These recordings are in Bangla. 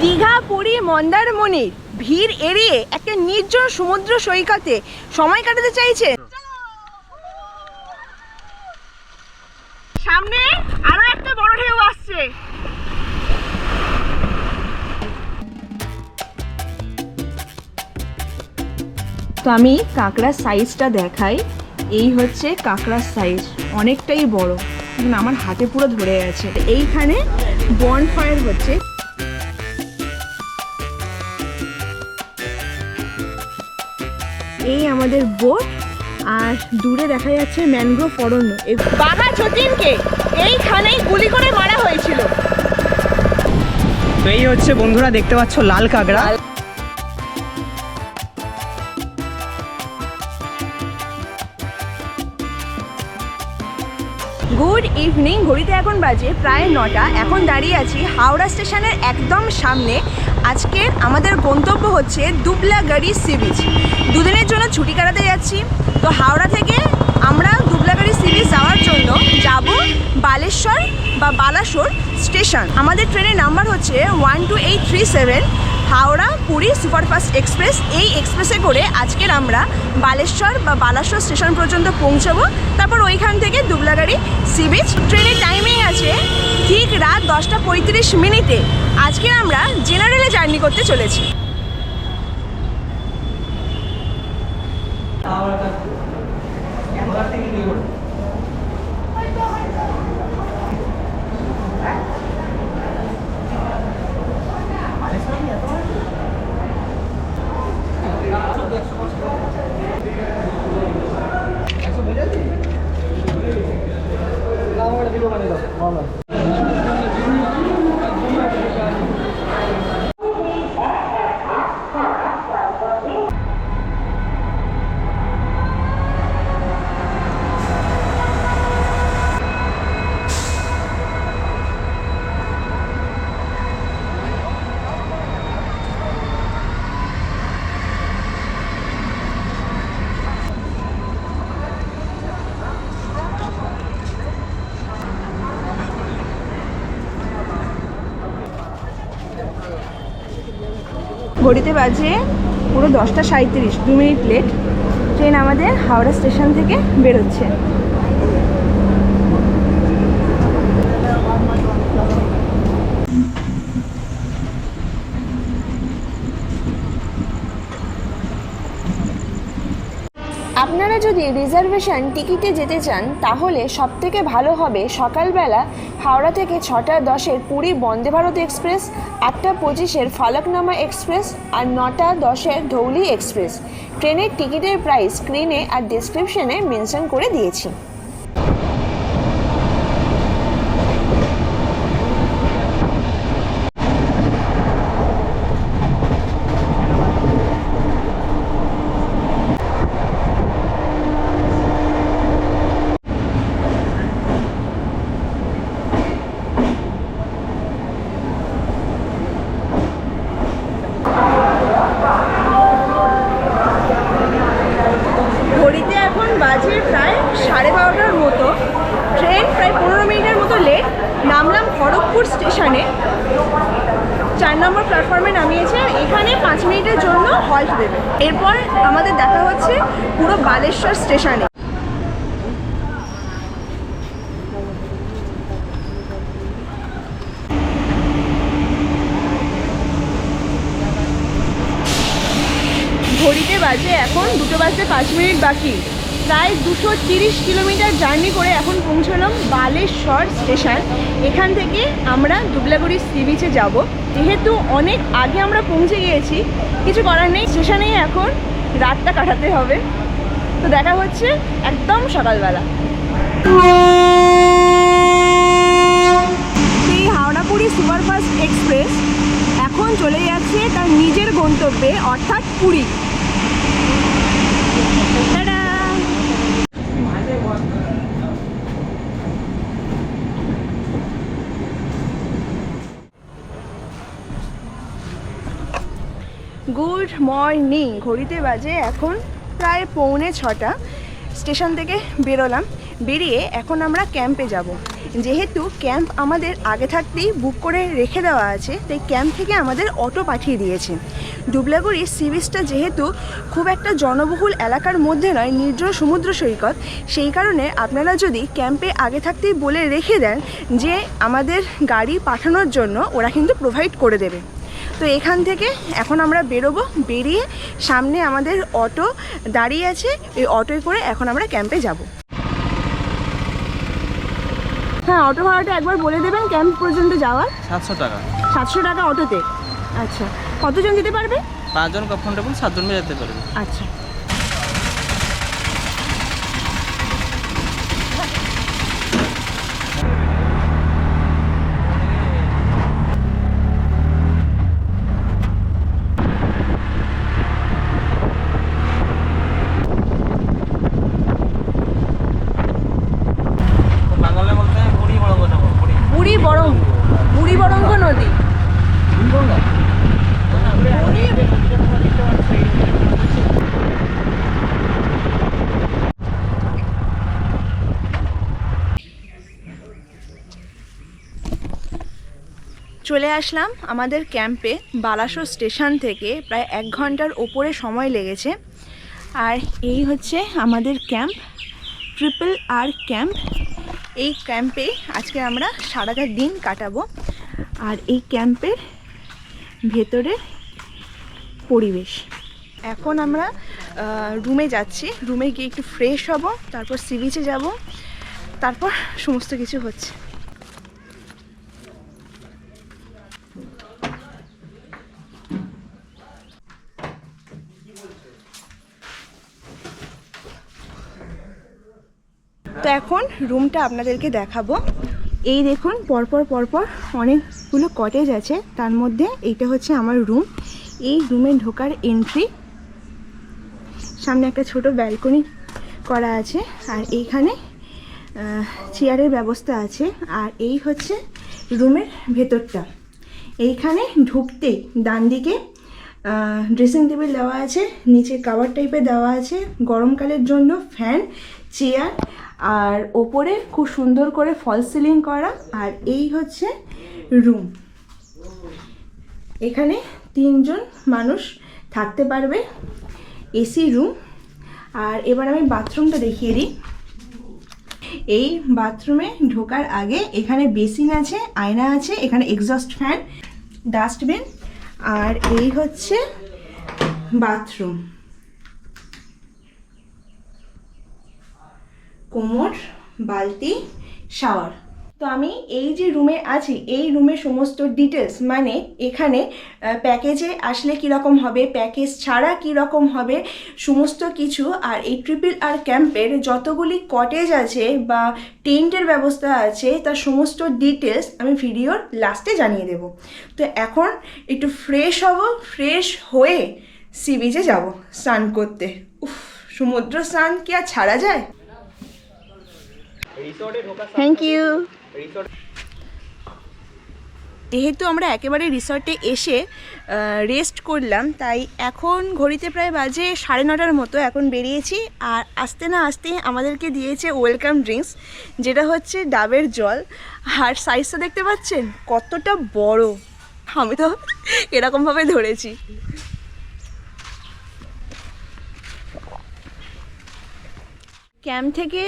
দীঘা, পুরী, মন্দারমণির ভিড় এড়িয়ে একটা নির্জন সমুদ্র সৈকতে সময় কাটাতে চাইছেন? সামনে আরো একটা বড় ঢেউ আসছে। তো আমি কাঁকড়ার সাইজটা দেখাই। এই হচ্ছে কাঁকড়ার সাইজ, অনেকটাই বড়, আমার হাতে পুরো ধরে গেছে। এইখানে বনফায়ার হচ্ছে। এই আমাদের বোট, আর দূরে দেখা যাচ্ছে ম্যানগ্রোভ অরণ্য। বাঘা যতীনকে এইখানেই গুলি করে মারা হয়েছিল। তো এই হচ্ছে বন্ধুরা, দেখতে পাচ্ছ লাল কাঁকড়া। Good evening. ঘড়িতে এখন বাজে প্রায় 9টা। এখন দাঁড়িয়ে আছি হাওড়া স্টেশনের একদম সামনে। আজকের আমাদের গন্তব্য হচ্ছে দুবলাগাড়ি সি বিচ। দুদিনের জন্য ছুটি কাটাতে যাচ্ছি। তো হাওড়া থেকে আমরা দুবলাগাড়ি সি বিচ যাওয়ার জন্য যাব বালেশ্বর বা বালাসোর স্টেশন। আমাদের ট্রেনের নাম্বার হচ্ছে 12837 হাওড়া পুরী সুপারফাস্ট এক্সপ্রেস। এই এক্সপ্রেসে করে আজকের আমরা বালেশ্বর বা বালাসোর স্টেশন পর্যন্ত পৌঁছাবো। তারপর ওইখান থেকে দুবলাগাড়ি সি বিচ। ট্রেনের টাইমিং আছে ঠিক রাত 10টা 35 মিনিটে। আজকে আমরা জেনারেলে জার্নি করতে চলেছি। ঘড়িতে বাজে পুরো 10টা 37, 2 মিনিট লেট। ট্রেন আমাদের হাওড়া স্টেশন থেকে বেরোচ্ছে। আপনারা যদি রিজার্ভেশন টিকিটে যেতে চান তাহলে সবথেকে ভালো হবে সকালবেলা হাওড়া থেকে 6টা 10-এর পুরী বন্দে ভারত এক্সপ্রেস, 8টা 25-এর ফলকনামা এক্সপ্রেস আর 9টা 10-এর ধৌলি এক্সপ্রেস। ট্রেনের টিকিটের প্রাইস স্ক্রিনে আর ডেসক্রিপশনে মেনশন করে দিয়েছি। ঘড়িতে এখন বাজে প্রায় 12:30টার মতো। ট্রেন প্রায় 15 মিনিটের মতো লেট। নামলাম খড়গপুর স্টেশনে, 4 নম্বর প্ল্যাটফর্মে নামিয়েছে। এখানে 5 মিনিটের জন্য হল্ট দেবে। এরপর আমাদের দেখা হচ্ছে পুরো বালেশ্বর স্টেশনে। ঘড়িতে বাজে এখন 2টো বাজতে 5 মিনিট বাকি। প্রায় 230 কিলোমিটার জার্নি করে এখন পৌঁছলাম বালেশ্বর স্টেশন। এখান থেকে আমরা দুবলাগাড়ি সি বিচে যাব। যেহেতু অনেক আগে আমরা পৌঁছে গিয়েছি, কিছু করার নেই, স্টেশনেই এখন রাতটা কাটাতে হবে। তো দেখা হচ্ছে একদম সকালবেলা। সেই হাওড়া পুরী সুপারফাস্ট এক্সপ্রেস এখন চলে যাচ্ছে তার নিজের গন্তব্যে, অর্থাৎ পুরী। Good morning. ঘড়িতে বাজে এখন প্রায় 5:45। স্টেশন থেকে বেরোলাম। বেরিয়ে এখন আমরা ক্যাম্পে যাব। যেহেতু ক্যাম্প আমাদের আগে থাকতেই বুক করে রেখে দেওয়া আছে, তাই ক্যাম্প থেকে আমাদের অটো পাঠিয়ে দিয়েছে। দুবলাগড়ি সি বিচটা যেহেতু খুব একটা জনবহুল এলাকার মধ্যে নয়, নির্জন সমুদ্র সৈকত, সেই কারণে আপনারা যদি ক্যাম্পে আগে থাকতেই বলে রেখে দেন যে আমাদের গাড়ি পাঠানোর জন্য, ওরা কিন্তু প্রোভাইড করে দেবে। তো এখান থেকে এখন আমরা বেরোবো, বেরিয়ে সামনে আমাদের অটো দাঁড়িয়ে আছে, এই অটোয় করে এখন আমরা ক্যাম্পে যাব। হ্যাঁ, অটো ভাড়াটা একবার বলে দেবেন ক্যাম্প পর্যন্ত যাওয়ার। 700 টাকা। 700 টাকা অটোতে? আচ্ছা, কতজন যেতে পারবে? 5 জন কমফোর্টেবল, 7 জন যেতে পারবে। আচ্ছা, বাংলা বলতে বুড়ি বড় কথা, বুড়ি বরঙ্গ নদী। চলে আসলাম আমাদের ক্যাম্পে। বালাসোর স্টেশন থেকে প্রায় 1 ঘন্টার ওপরে সময় লেগেছে। আর এই হচ্ছে আমাদের ক্যাম্প, RRR ক্যাম্প। এই ক্যাম্পে আজকে আমরা সারাটা দিন কাটাবো। আর এই ক্যাম্পের ভেতরের পরিবেশ, এখন আমরা রুমে যাচ্ছি। রুমে গিয়ে একটু ফ্রেশ হব, তারপর সি বিচে যাব, তারপর সমস্ত কিছু হচ্ছে। তো এখন রুমটা আপনাদেরকে দেখাবো। এই দেখুন, পরপর অনেকগুলো কটেজ আছে, তার মধ্যে এইটা হচ্ছে আমার রুম। এই রুমে ঢোকার এন্ট্রি, সামনে একটা ছোট ব্যালকনি করা আছে, আর এইখানে চেয়ারের ব্যবস্থা আছে। আর এই হচ্ছে রুমের ভেতরটা। এইখানে ঢুকতেই ডান দিকে ড্রেসিং টেবিল দেওয়া আছে, নিচে কাভার টাইপের দেওয়া আছে, গরমকালের জন্য ফ্যান, চেয়ার, আর ওপরে খুব সুন্দর করে ফল সিলিং করা। আর এই হচ্ছে রুম। এখানে 3 জন মানুষ থাকতে পারবে, এসি রুম। আর এবার আমি বাথরুমটা দেখিয়ে দিই। এই বাথরুমে ঢোকার আগে এখানে বেসিন আছে, আয়না আছে, এখানে এক্সস্ট ফ্যান, ডাস্টবিন। আর এই হচ্ছে বাথরুম, কোমোড, বালতি, শাওয়ার। তো আমি এই যে রুমে আছি, এই রুমের সমস্ত ডিটেলস, মানে এখানে প্যাকেজে আসলে কীরকম হবে, প্যাকেজ ছাড়া কীরকম হবে, সমস্ত কিছু। আর এই RRR ক্যাম্পের যতগুলি কটেজ আছে বা টেন্টের ব্যবস্থা আছে, তার সমস্ত ডিটেলস আমি ভিডিওর লাস্টে জানিয়ে দেব। তো এখন একটু ফ্রেশ হব, ফ্রেশ হয়ে সি বিচে যাব স্নান করতে। উফ, সমুদ্র স্নান কি আর ছাড়া যায়? Thank you. যেহেতু আমরা একেবারে রিসর্টে এসে রেস্ট করলাম, তাই এখন ঘড়িতে প্রায় বাজে 9:30 মতো। এখন বেরিয়েছি, আর আসতে না আসতে আমাদেরকে দিয়েছে ওয়েলকাম ড্রিঙ্কস, যেটা হচ্ছে ডাবের জল। আর সাইজটা দেখতে পাচ্ছেন কতটা বড়, আমি তো এরকমভাবে ধরেছি। ক্যাম্প থেকে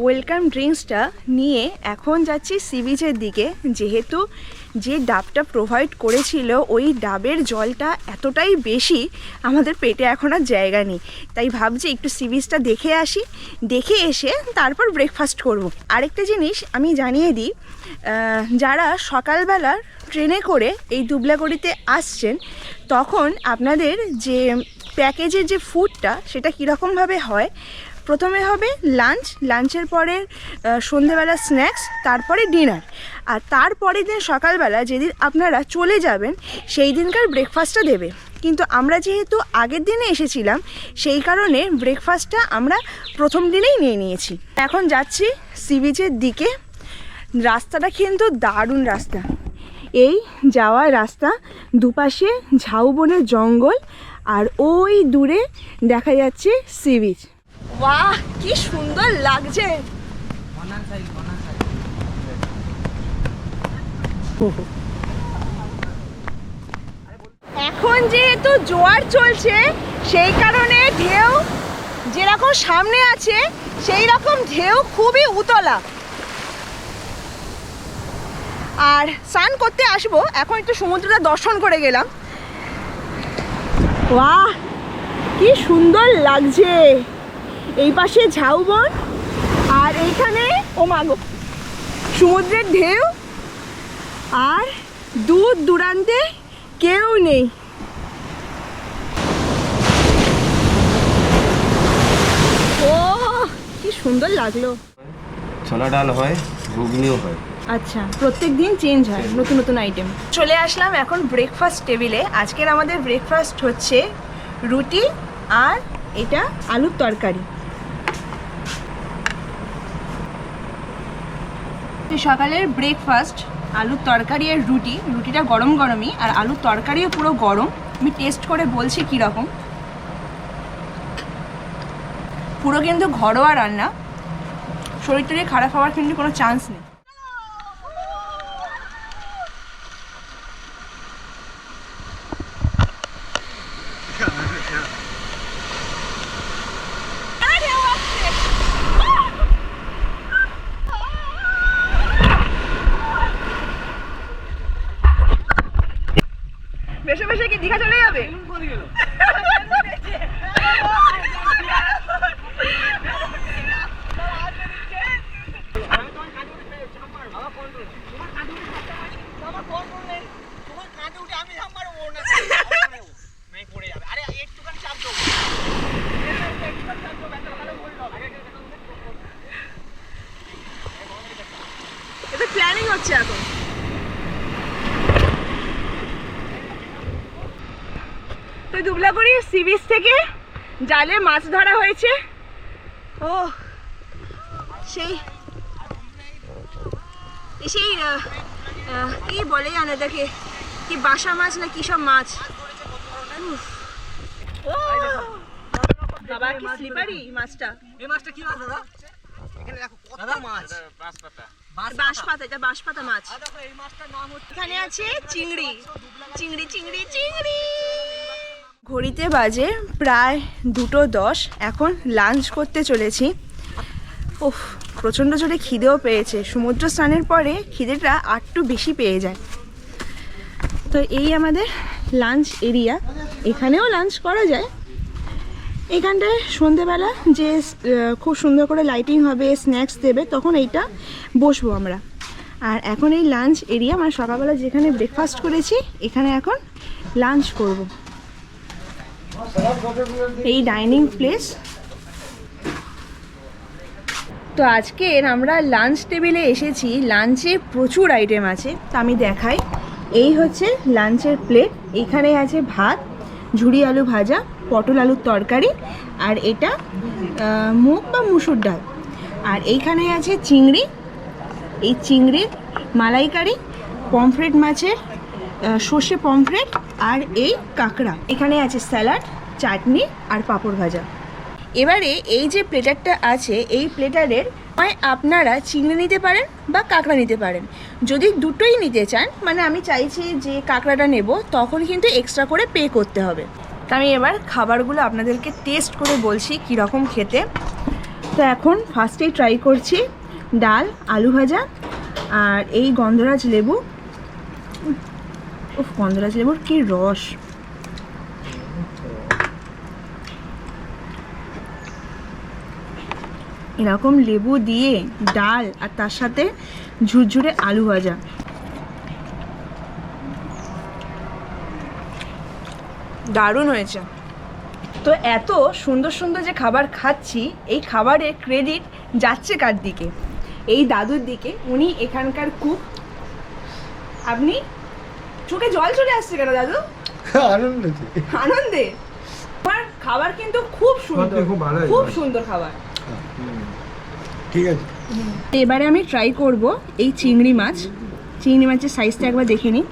ওয়েলকাম ড্রিঙ্কসটা নিয়ে এখন যাচ্ছি সি বিচের দিকে। যেহেতু যে ডাবটা প্রোভাইড করেছিল, ওই ডাবের জলটা এতটাই বেশি, আমাদের পেটে এখন আর জায়গা নেই। তাই ভাবছি একটু সি বিচটা দেখে আসি, দেখে এসে তারপর ব্রেকফাস্ট করব। আরেকটা জিনিস আমি জানিয়ে দিই, যারা সকালবেলা ট্রেনে করে এই দুবলাগড়িতে আসছেন, তখন আপনাদের যে প্যাকেজের যে ফুডটা, সেটা কীরকমভাবে হয়, প্রথমে হবে লাঞ্চের পরে সন্ধেবেলা স্ন্যাক্স, তারপরে ডিনার, আর তারপরের দিন সকালবেলা যেদিন আপনারা চলে যাবেন সেই দিনকার ব্রেকফাস্টটা দেবে। কিন্তু আমরা যেহেতু আগের দিনে এসেছিলাম, সেই কারণে ব্রেকফাস্টটা আমরা প্রথম দিনেই নিয়ে নিয়েছি। এখন যাচ্ছি সি বিচের দিকে। রাস্তাটা কিন্তু দারুণ রাস্তা, এই যাওয়ার রাস্তা, দুপাশে ঝাউবনের জঙ্গল, আর ওই দূরে দেখা যাচ্ছে সি বিচ। বাহ, কি সুন্দর লাগছে। এখন যেহেতু জোয়ার চলছে সেই কারণে ঢেউ যেরকম সামনে আছে সেই রকম ঢেউ খুবই উতলা। আর স্নান করতে আসবো, এখন একটু সমুদ্রটা দর্শন করে গেলাম। বাহ, কি সুন্দর লাগছে। এই পাশে ঝাউবন আর এইখানে ও মাগো সমুদ্রের ঢেউ, আর দূর দূরান্তে কেউ নেই। ও কি সুন্দর লাগলো। ছোলা ডাল হয়, ঘুগনিও হয়। আচ্ছা, প্রত্যেক দিন চেঞ্জ হয়, নতুন নতুন আইটেম। চলে আসলাম এখন ব্রেকফাস্ট টেবিলে। আজকের আমাদের ব্রেকফাস্ট হচ্ছে রুটি আর এটা আলুর তরকারি। সকালের ব্রেকফাস্ট আলুর তরকারি আর রুটি। রুটিটা গরম গরমই আর আলুর তরকারিও পুরো গরম। আমি টেস্ট করে বলছি কীরকম। পুরো কিন্তু ঘরোয়া রান্না, শরীর টরীর খারাপ হওয়ার কিন্তু কোনো চান্স নেই। বেশি বেশি কি দীঘা চলে যাবে? এটা প্ল্যানিং হচ্ছে এখন। তো দুবলাগড়ি সি বিচ থেকে জালে মাছ ধরা হয়েছে। ও সেই সেই কি বলে জানো এটাকে, কি বাসা মাছ না কি সব মাছ। বাবা কি স্লিপারি মাছটা। এই মাছটা কি মাছ দাদা? এখানে দেখো কত মাছ। বাঁশপাতা। বাঁশপাতা, এটা বাঁশপাতা মাছ। এই মাছটার নাম হচ্ছে, এখানে আছে চিংড়ি। চিংড়ি চিংড়ি চিংড়ি। ঘড়িতে বাজে প্রায় 2:10। এখন লাঞ্চ করতে চলেছি। ওহ, প্রচণ্ড জোরে খিদেও পেয়েছে। সমুদ্র স্নানের পরে খিদেটা আরটু বেশি পেয়ে যায়। তো এই আমাদের লাঞ্চ এরিয়া, এখানেও লাঞ্চ করা যায়। এখানটায় সন্ধেবেলা যে খুব সুন্দর করে লাইটিং হবে, স্ন্যাক্স দেবে, তখন এইটা বসবো আমরা। আর এখন এই লাঞ্চ এরিয়া, মানে সকালবেলা যেখানে ব্রেকফাস্ট করেছি এখানে এখন লাঞ্চ করব। এই ডাইনিং প্লেস। তো আজকের আমরা লাঞ্চ টেবিলে এসেছি। লাঞ্চে প্রচুর আইটেম আছে, তা আমি দেখাই। এই হচ্ছে লাঞ্চের প্লেট। এখানে আছে ভাত, ঝুরি আলু ভাজা, পটল আলুর তরকারি, আর এটা মুগ বা মুসুর ডাল। আর এইখানে আছে চিংড়ি, এই চিংড়ির মালাইকারি, পমফ্রেট মাছের সর্ষে পমফ্রেট, আর এই কাঁকড়া। এখানে আছে স্যালাড, চাটনি আর পাঁপড় ভাজা। এবারে এই যে প্লেটারটা আছে, এই প্লেটারের হয় আপনারা চিংড়ি নিতে পারেন বা কাঁকড়া নিতে পারেন। যদি দুটোই নিতে চান, মানে আমি চাইছি যে কাঁকড়াটা নেব, তখন কিন্তু এক্সট্রা করে পে করতে হবে। তা আমি এবার খাবারগুলো আপনাদেরকে টেস্ট করে বলছি কীরকম খেতে। তো এখন ফার্স্টেই ট্রাই করছি ডাল, আলু ভাজা আর এই গন্ধরাজ লেবু। উফ, গন্ধরাজ লেবুর কি রস। এরকম লেবু দিয়ে ডাল আর তার সাথে ঝুরঝুরে আলু ভাজা। দারুণ হয়েছে। তো এত সুন্দর সুন্দর যে খাবার খাচ্ছি, এই খাবারের ক্রেডিট যাচ্ছে কার দিকে? এই দাদুর দিকে। উনি এখানকার কুক। আপনি চোখে জল চলে আসছে কেন দাদু? আনন্দে। আমার খাবার কিন্তু খুব সুন্দর, খুব সুন্দর খাবার। ঠিক আছে, এবারে আমি ট্রাই করব এই চিংড়ি মাছ। চিংড়ি মাছের সাইজটা একবার দেখে নিই।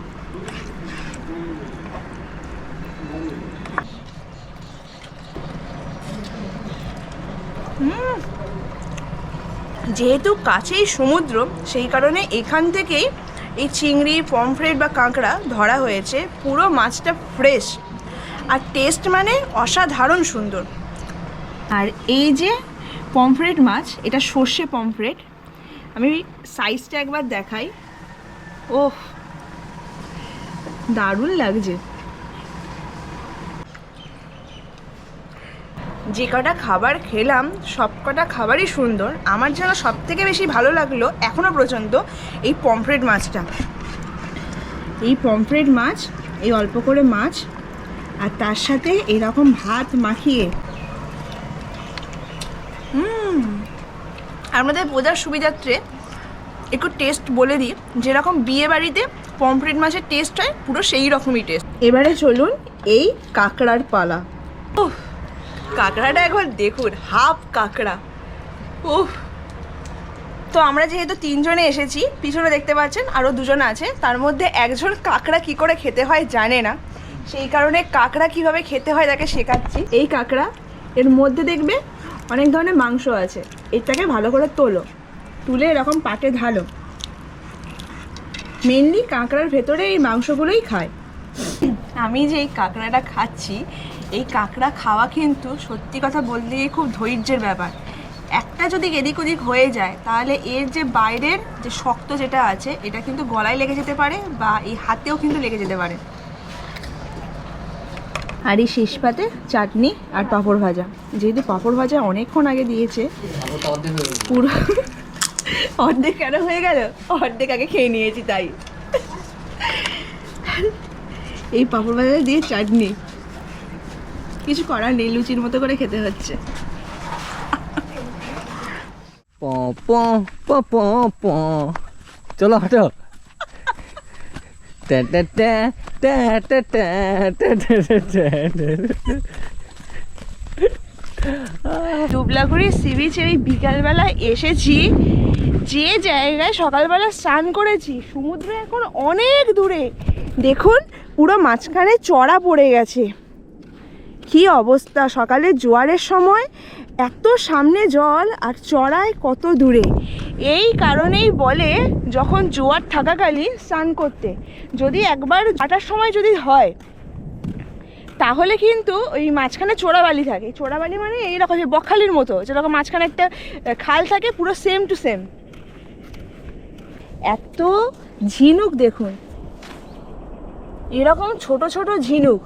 যেহেতু কাছেই সমুদ্র, সেই কারণে এখান থেকেই এই চিংড়ি, পমফ্রেট বা কাঁকড়া ধরা হয়েছে, পুরো মাছটা ফ্রেশ আর টেস্ট মানে অসাধারণ সুন্দর। আর এই যে পমফ্রেট মাছ, এটা সর্ষে পমফ্রেট, আমি সাইজটা একবার দেখাই। ওহ, দারুণ লাগছে। যে কটা খাবার খেলাম সব কটা খাবারই সুন্দর। আমার যেন সব থেকে বেশি ভালো লাগলো এখনও পর্যন্ত এই পমফ্রেট মাছটা। এই পমফ্রেট মাছ, এই অল্প করে মাছ আর তার সাথে এরকম ভাত মাখিয়ে। আমাদের বোঝার সুবিধার্থে একটু টেস্ট বলে দিই। যেরকম বিয়ে বাড়িতে পমফ্রেট মাছের টেস্ট হয়, পুরো সেই রকমই টেস্ট। এবারে চলুন এই কাঁকড়ার পালা। ওহ, কাঁকড়াটা একবার দেখুন, হাফ কাঁকড়া। ওহ, তো আমরা যেহেতু 3 জনে এসেছি, পিছনে দেখতে পাচ্ছেন আরও 2 জন আছে, তার মধ্যে একজন কাঁকড়া কি করে খেতে হয় জানে না, সেই কারণে কাঁকড়া কিভাবে খেতে হয় তাকে শেখাচ্ছি। এই কাঁকড়া, এর মধ্যে দেখবে অনেক ধরনের মাংস আছে। এটাকে ভালো করে তোলো, তুলে এরকম পাটে ঢালো। মেনলি কাঁকড়ার ভেতরে এই মাংসগুলোই খায়। আমি যে এই কাঁকড়াটা খাচ্ছি, এই কাঁকড়া খাওয়া কিন্তু সত্যি কথা বলতে গিয়ে খুব ধৈর্যের ব্যাপার। একটা যদি এদিক ওদিক হয়ে যায় তাহলে এর যে বাইরের যে শক্ত যেটা আছে, এটা কিন্তু গলায় লেগে যেতে পারে বা এই হাতেও কিন্তু লেগে যেতে পারে। আর এই শেষ পাতে চাটনি আর পাঁপড় ভাজা। যেহেতু পাঁপড় ভাজা অনেকক্ষণ আগে দিয়েছে, পুরো অর্ধেক কেন হয়ে গেল, অর্ধেক আগে খেয়ে নিয়েছি তাই। এই পাঁপড় ভাজা দিয়ে চাটনি, কিছু করার নেই, লুচির মতো করে খেতে হচ্ছে। চলো হাঁটো। দুবলাগুড়ি সি বিচে এই বিকালবেলা এসেছি, যে জায়গায় সকালবেলা স্নান করেছি সমুদ্র এখন অনেক দূরে। দেখুন পুরো মাঝখানে চড়া পড়ে গেছে, কি অবস্থা। সকালে জোয়ারের সময় এত সামনে জল আর চড়ায় কত দূরে। এই কারণেই বলে যখন জোয়ার থাকাকালীন স্নান করতে, যদি একবার 8টার সময় যদি হয় তাহলে কিন্তু ওই মাঝখানে চোরাবালি থাকে। চোরাবালি মানে এইরকম বকখালির মতো, যেরকম মাঝখানে একটা খাল থাকে, পুরো সেম টু সেম। এত ঝিনুক দেখুন, এরকম ছোট ছোট ঝিনুক।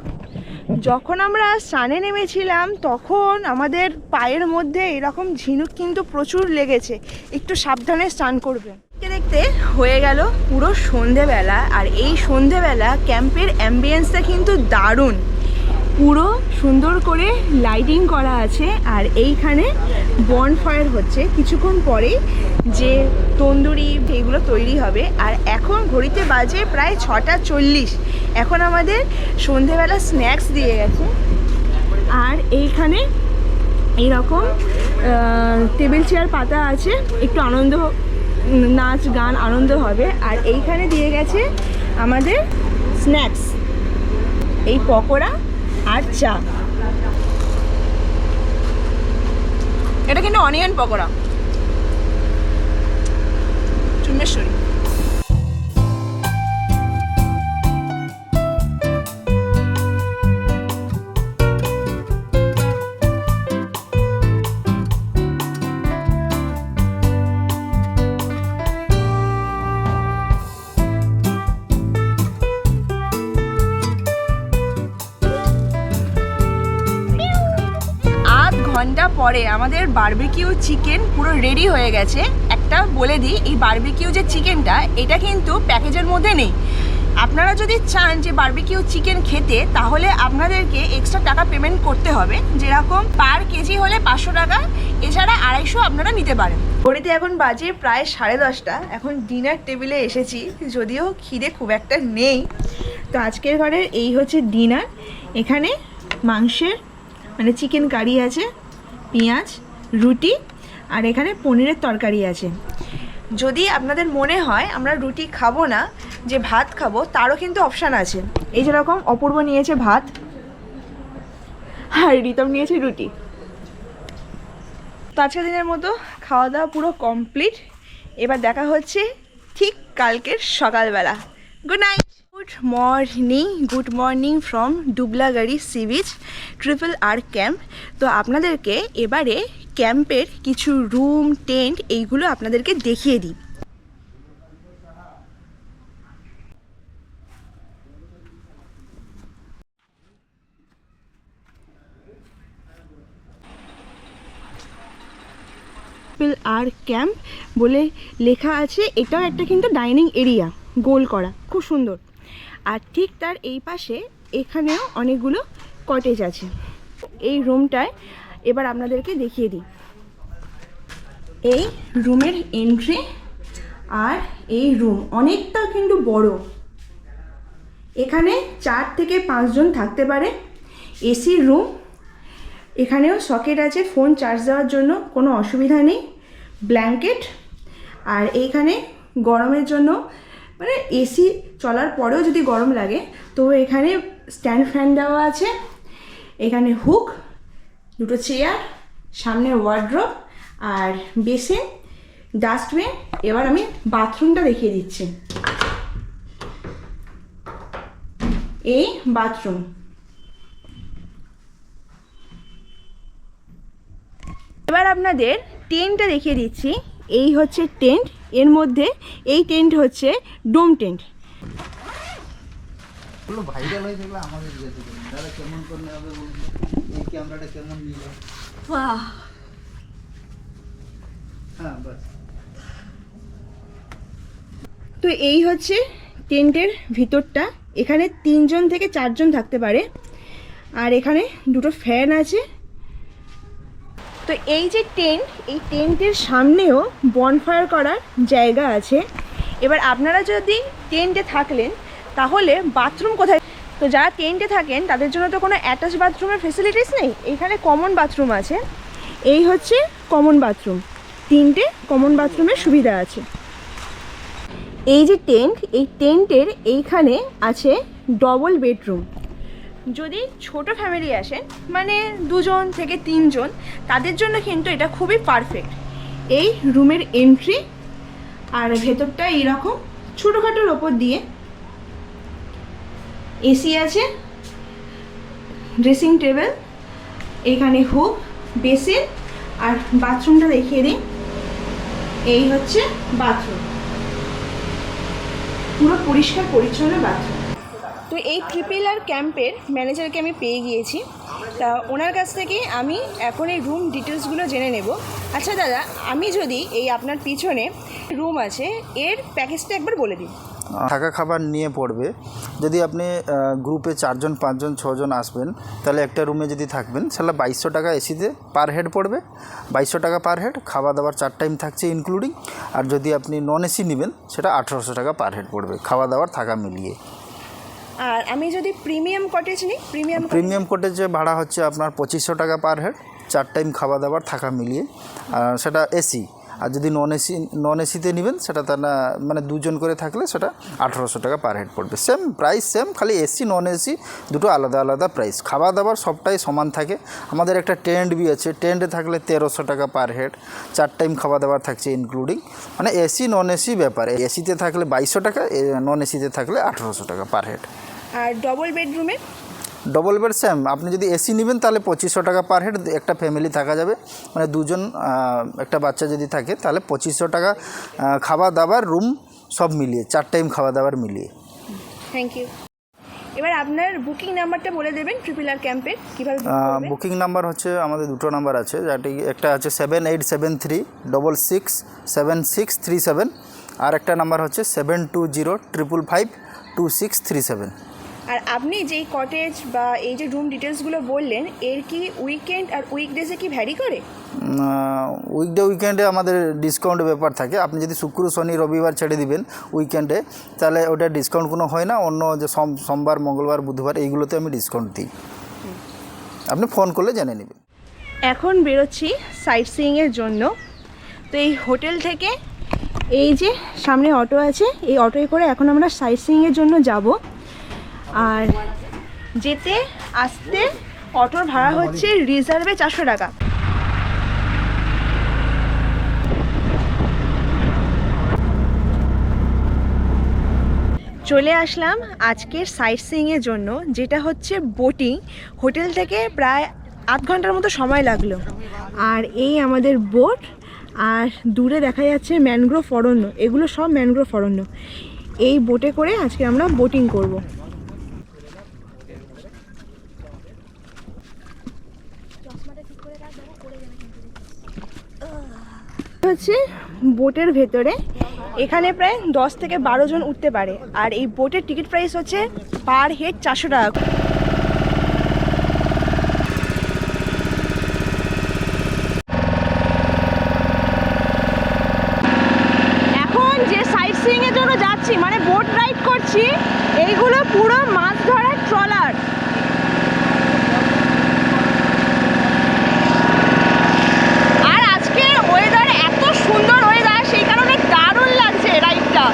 যখন আমরা স্নানে নেমেছিলাম তখন আমাদের পায়ের মধ্যে এরকম ঝিনুক কিন্তু প্রচুর লেগেছে, একটু সাবধানে স্নান করবেন। দেখতে হয়ে গেল পুরো সন্ধেবেলা, আর এই সন্ধেবেলা ক্যাম্পের অ্যাম্বিয়েন্সটা কিন্তু দারুণ, পুরো সুন্দর করে লাইটিং করা আছে। আর এইখানে বনফায়ার হচ্ছে, কিছুক্ষণ পরে যে তন্দুরি এগুলো তৈরি হবে। আর এখন ঘড়িতে বাজে প্রায় 6:40। এখন আমাদের সন্ধেবেলা স্ন্যাক্স দিয়ে গেছে। আর এইখানে এইরকম টেবিল চেয়ার পাতা আছে, একটু আনন্দ, নাচ গান আনন্দ হবে। আর এইখানে দিয়ে গেছে আমাদের স্ন্যাক্স, এই পকোড়া আর চা। এটা কিন্তু অনিয়ন পকোড়া, চুম্বেশ্বরী। ঘন্টা পরে আমাদের বারবিকিউ চিকেন পুরো রেডি হয়ে গেছে। একটা বলে দিই, এই বারবিকিউ যে চিকেনটা, এটা কিন্তু প্যাকেজের মধ্যে নেই। আপনারা যদি চান যে বারবিকিউ চিকেন খেতে, তাহলে আপনাদেরকে এক্সট্রা টাকা পেমেন্ট করতে হবে। যেরকম পার কেজি হলে 500 টাকা, এছাড়া 250 আপনারা নিতে পারেন। ঘড়িতে এখন বাজে প্রায় 10:30। এখন ডিনার টেবিলে এসেছি, যদিও খিদে খুব একটা নেই। তো আজকের ঘরের এই হচ্ছে ডিনার। এখানে মাংসের মানে চিকেন কারি আছে, পেঁয়াজ, রুটি, আর এখানে পনিরের তরকারি আছে। যদি আপনাদের মনে হয় আমরা রুটি খাবো না, যে ভাত খাবো, তারও কিন্তু অপশান আছে। এই যেরকম অপূর্ব নিয়েছে ভাত আর রিতম নিয়েছে রুটি। তো আজকের দিনের মতো খাওয়া দাওয়া পুরো কমপ্লিট। এবার দেখা হচ্ছে ঠিক কালকের সকালবেলা। Good night, good morning from Dublagadi sea beach RRR camp. তো আপনাদেরকে এবারে ক্যাম্পের কিছু রুম, টেন্ট এইগুলো আপনাদেরকে দেখিয়ে দিই। RRR ক্যাম্প বলে লেখা আছে। এটাও একটা কিন্তু ডাইনিং এরিয়া, গোল করা, খুব সুন্দর। আর ঠিক তার এই পাশে এখানেও অনেকগুলো কটেজ আছে। এই রুমটায় এবার আপনাদেরকে দেখিয়ে দিই। এই রুমের এন্ট্রি আর এই রুম অনেকটা কিন্তু বড়। এখানে 4 থেকে 5 জন থাকতে পারে। এসি রুম, এখানেও সকেট আছে ফোন চার্জ দেওয়ার জন্য, কোনো অসুবিধা নেই। ব্ল্যাঙ্কেট, আর এইখানে গরমের জন্য মানে এসি চলার পরেও যদি গরম লাগে তো এখানে স্ট্যান্ড ফ্যান দেওয়া আছে। এখানে হুক, দুটো চেয়ার, সামনে ওয়ার্ড্রপ আর বেসিন, ডাস্টবিন। এবার আমি বাথরুমটা দেখিয়ে দিচ্ছি। এই বাথরুম। এবার আপনাদের টেন্টটা দেখিয়ে দিচ্ছি। এই হচ্ছে টেন্ট। এর মধ্যে এই টেন্ট হচ্ছে ডোম টেন্ট। ভাইরাল হয়ে থাকলে আমাদের দাদা কেমন করে হবে বলুন, এই ক্যামেরাটা কেমন নিল। হ্যাঁ বাস। তো এই হচ্ছে টেন্টের ভিতরটা। এখানে 3 জন থেকে 4 জন থাকতে পারে। আর এখানে দুটো ফ্যান আছে। তো এই যে টেন্ট, এই টেন্টের সামনেও বনফায়ার করার জায়গা আছে। এবার আপনারা যদি টেন্টে থাকলেন তাহলে বাথরুম কোথায়? তো যারা টেন্টে থাকেন তাদের জন্য তো কোনো অ্যাটাচ বাথরুমের ফেসিলিটিস নেই। এইখানে কমন বাথরুম আছে। এই হচ্ছে কমন বাথরুম, 3টে কমন বাথরুমের সুবিধা আছে। এই যে টেন্ট, এই টেন্টের এইখানে আছে ডবল বেডরুম। যদি ছোট ফ্যামিলি আসেন, মানে 2 জন থেকে 3 জন, তাদের জন্য কিন্তু এটা খুবই পারফেক্ট। এই রুমের এন্ট্রি, আর ভেতরটা এইরকম ছোটোখাটোর ওপর দিয়ে এসি আছে, ড্রেসিং টেবিল, এখানে হুক, বেসিন। আর বাথরুমটা দেখিয়ে দিই। এই হচ্ছে বাথরুম, পুরো পরিষ্কার পরিচ্ছন্ন বাথরুম। তো এই RRR ক্যাম্পের ম্যানেজারকে আমি পেয়ে গিয়েছি। তা ওনার কাছ থেকে আমি এখন এই রুম ডিটেলসগুলো জেনে নেব। আচ্ছা দাদা, আমি যদি এই আপনার পিছনে রুম আছে, এর প্যাকেজটা একবার বলে দিন। থাকা খাবার নিয়ে পড়বে। যদি আপনি গ্রুপে 4 জন 5 জন 6 জন আসবেন, তাহলে একটা রুমে যদি থাকবেন সেটা 2200 টাকা এসিতে পার হেড পড়বে। 2200 টাকা পার হেড। খাওয়া দাওয়ার 4 টাইম থাকছে ইনক্লুডিং। আর যদি আপনি নন এসি নেবেন সেটা 1800 টাকা পার হেড পড়বে, খাওয়া দাওয়ার থাকা মিলিয়ে। আর আমি যদি প্রিমিয়াম কটেজ নিই, প্রিমিয়াম কটেজে ভাড়া হচ্ছে আপনার 2500 টাকা পার হেড, 4 টাইম খাওয়া দাওয়ার থাকা মিলিয়ে। সেটা এসি। আর যদি নন এসিতে নেবেন সেটা তারা মানে 2 জন করে থাকলে সেটা 1800 টাকা পার হেড পড়বে। সেম প্রাইস, সেম, খালি এসি নন এসি দুটো আলাদা আলাদা প্রাইস। খাওয়া দাওয়ার সবটাই সমান থাকে। আমাদের একটা টেন্ট বি আছে, টেন্টে থাকলে 1300 টাকা পার হেড, 4 টাইম খাওয়া দাওয়ার থাকছে ইনক্লুডিং। মানে এসি নন এসি ব্যাপার। এসিতে থাকলে 2200 টাকা, নন এসিতে থাকলে 1800 টাকা পার হেড। আর ডবল বেডরুমে? Double bed same. আপনি যদি এসি নেবেন তাহলে 2500 টাকা পার হেড, একটা ফ্যামিলি থাকা যাবে। মানে 2 জন, একটা বাচ্চা যদি থাকে তাহলে 2500 টাকা খাওয়া দাওয়ার রুম সব মিলিয়ে, 4 টাইম খাওয়া দাওয়ার মিলিয়ে। Thank you. এবার আপনার বুকিং নাম্বারটা বলে দেবেন RRR ক্যাম্পের, কীভাবে বুকিং নাম্বার হচ্ছে আমাদের 2টো নাম্বার আছে, যেটি একটা আছে 7873667637, আর একটা নাম্বার হচ্ছে 7205552637। আর আপনি যেই কটেজ বা এই যে রুম ডিটেলসগুলো বললেন, এর কি উইকেন্ড আর উইকডেজে কি ভ্যারি করে? উইকেন্ডে আমাদের ডিসকাউন্টের ব্যাপার থাকে। আপনি যদি শুক্র শনি রবিবার ছেড়ে দিবেন উইকেন্ডে, তাহলে ওটা ডিসকাউন্ট কোনো হয় না। অন্য যে সোমবার মঙ্গলবার বুধবার এইগুলোতে আমি ডিসকাউন্ট দিই। আপনি ফোন করলে জেনে নেবেন। এখন বেরোচ্ছি সাইট সিইংয়ের জন্য। তো এই হোটেল থেকে এই যে সামনে অটো আছে, এই অটোয় করে এখন আমরা সাইট সিইংয়ের জন্য যাব। আর যেতে আসতে অটোর ভাড়া হচ্ছে রিজার্ভে 400 টাকা। চলে আসলাম আজকের সাইট সিইংয়ের জন্য, যেটা হচ্ছে বোটিং। হোটেল থেকে প্রায় আধ ঘন্টার মতো সময় লাগলো। আর এই আমাদের বোট, আর দূরে দেখা যাচ্ছে ম্যানগ্রোভ অরণ্য। এগুলো সব ম্যানগ্রোভ অরণ্য। এই বোটে করে আজকে আমরা বোটিং করব। হচ্ছে বোটের ভেতরে, এখানে প্রায় 10 থেকে 12 জন উঠতে পারে। আর এই বোটের টিকিট প্রাইস হচ্ছে পার হেড 400 টাকা। এখন যে সাইট সিইং এর জন্য যাচ্ছি, মানে বোট রাইড করছি, এইগুলো পুরো মাছ ধরার ট্রলার। আর আজকের ওয়েদার এত সুন্দর ওয়েদার, সেই কারণে দারুণ লাগছে রাইডটা।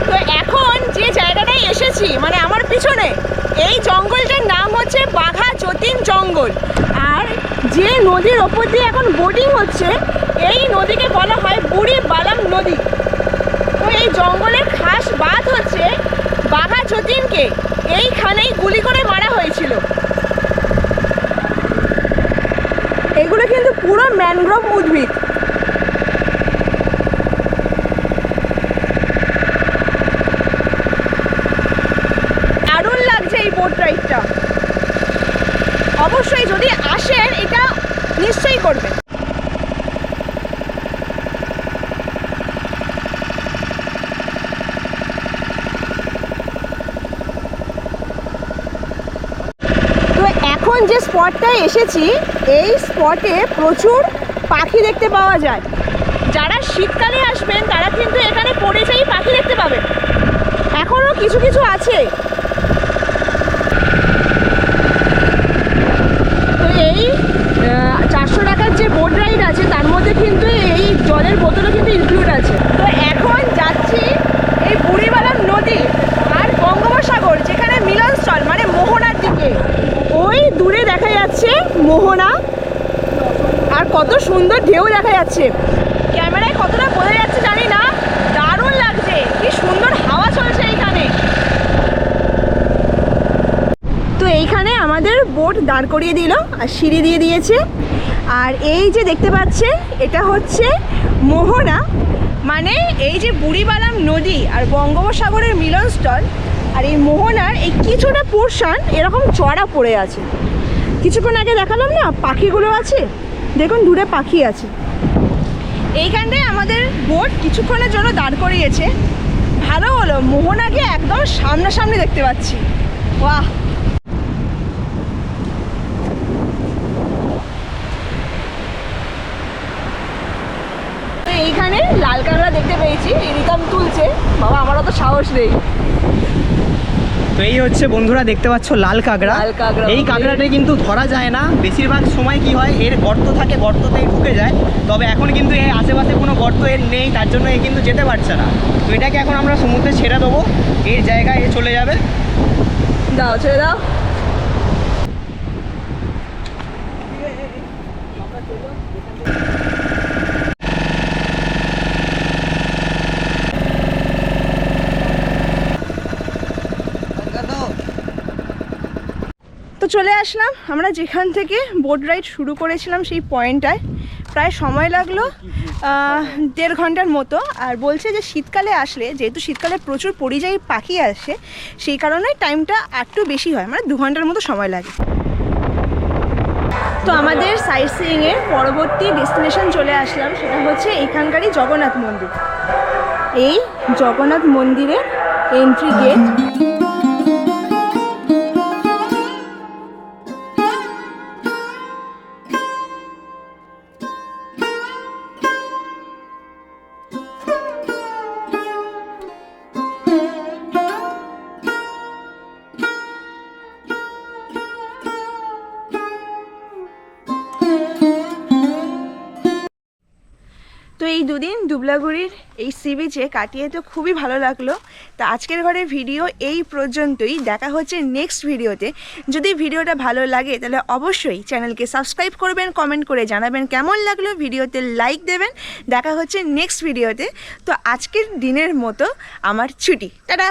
তো এখন যে জায়গাটায় এসেছি, মানে আমার পিছনে, এই জঙ্গলটার নাম হচ্ছে বাঘা যতীন জঙ্গল। আর যে নদীর ওপর দিয়ে এখন বোটিং হচ্ছে, এই নদীকে বলা হয় বুড়ি বালাম নদী। তো এই জঙ্গলের খাস বাত হচ্ছে বাঘা যতীনকে এইখানেই গুলি করে মারা হয়েছিল। এগুলো কিন্তু পুরো ম্যানগ্রোভ উদ্ভিদ। দারুণ লাগছে এই বোট রাইডটা। অবশ্যই যদি আসেন, এটা নিশ্চয়ই করবেন। তো এখন যে স্পটটায় এসেছি, এই স্পটে প্রচুর পাখি দেখতে পাওয়া যায়। যারা শীতকালে আসবেন তারা কিন্তু এখানে পরিযায়ী পাখি দেখতে পাবেন। এখনও কিছু কিছু আছে। তো এই 400 টাকার যে বোট রাইড আছে, তার মধ্যে কিন্তু এই জলের বোতলও কিন্তু ইনক্লুড আছে। তো এখন যাচ্ছি এই বুড়িবালাম নদী আর বঙ্গোপসাগর, যেখানে মিলনস্থল, মানে মোহনার দিকে। ওই দূরে দেখা যাচ্ছে মোহনা, আর কত সুন্দর ঢেউ দেখা যাচ্ছে। ক্যামেরায় কতটা বোঝা যাচ্ছে জানি না, দারুণ লাগছে। কি সুন্দর হাওয়া চলছে এইখানে। তো এইখানে আমাদের বোট দাঁড় করিয়ে দিল আর সিঁড়ি দিয়ে দিয়েছে। আর এই যে দেখতে পাচ্ছেন, এটা হচ্ছে মোহনা, মানে এই যে বুড়িবালাম নদী আর বঙ্গোপসাগরের মিলনস্থল। আর এই মোহনার এই কিছুটা পোর্শন এরকম চড়া পড়ে আছে। কিছুক্ষণ আগে দেখালাম না পাখিগুলো আছে, দেখুন দূরে পাখি আছে। এইখানটায় আমাদের বোট কিছুক্ষণের জন্য দাঁড় করিয়েছে। ভালো হলো, মোহনাকে একদম সামনাসামনি দেখতে পাচ্ছি। বাহ! এইখানে লাল কাঁকড়া দেখতে পেয়েছি, রিতম তুলছে। বাবা, আমারও তো সাহস নেই। তো এই হচ্ছে বন্ধুরা দেখতে পাচ্ছ লাল কাঁকড়া। লাল কাঁকড়া। এই কাঁকড়াটা কিন্তু ধরা যায় না। বেশিরভাগ সময় কি হয়, এর গর্ত থাকে, গর্ততেই ঢুকে যায়। তবে এখন কিন্তু এর আশেপাশে কোনো গর্ত এর নেই, তার জন্য এ কিন্তু যেতে পারছে না। তো এটাকে এখন আমরা সমুদ্রে ছেড়ে দেবো, এর জায়গায় এ চলে যাবে। দাও, ছেড়ে দাও। তো চলে আসলাম আমরা যেখান থেকে বোট রাইড শুরু করেছিলাম, সেই পয়েন্টটায়। প্রায় সময় লাগলো 1.5 ঘন্টার মতো। আর বলছে যে শীতকালে আসলে, যেহেতু শীতকালে প্রচুর পরিযায়ী পাখি আসে, সেই কারণে টাইমটা একটু বেশি হয়, মানে 2 ঘন্টার মতো সময় লাগে। তো আমাদের সাইট সিইংয়ের পরবর্তী ডেস্টিনেশন চলে আসলাম, সেটা হচ্ছে এখানকারই জগন্নাথ মন্দির। এই জগন্নাথ মন্দিরের এন্ট্রি গেট। তো এই দুদিন দুবলাগুড়ির এই সি বিচে কাটিয়ে তো খুবই ভালো লাগলো। তো আজকের ঘরের ভিডিও এই পর্যন্তই, দেখা হচ্ছে নেক্সট ভিডিওতে। যদি ভিডিওটা ভালো লাগে তাহলে অবশ্যই চ্যানেলকে সাবস্ক্রাইব করবেন, কমেন্ট করে জানাবেন কেমন লাগলো, ভিডিওতে লাইক দেবেন। দেখা হচ্ছে নেক্সট ভিডিওতে। তো আজকের দিনের মতো আমার ছুটি, টাটা।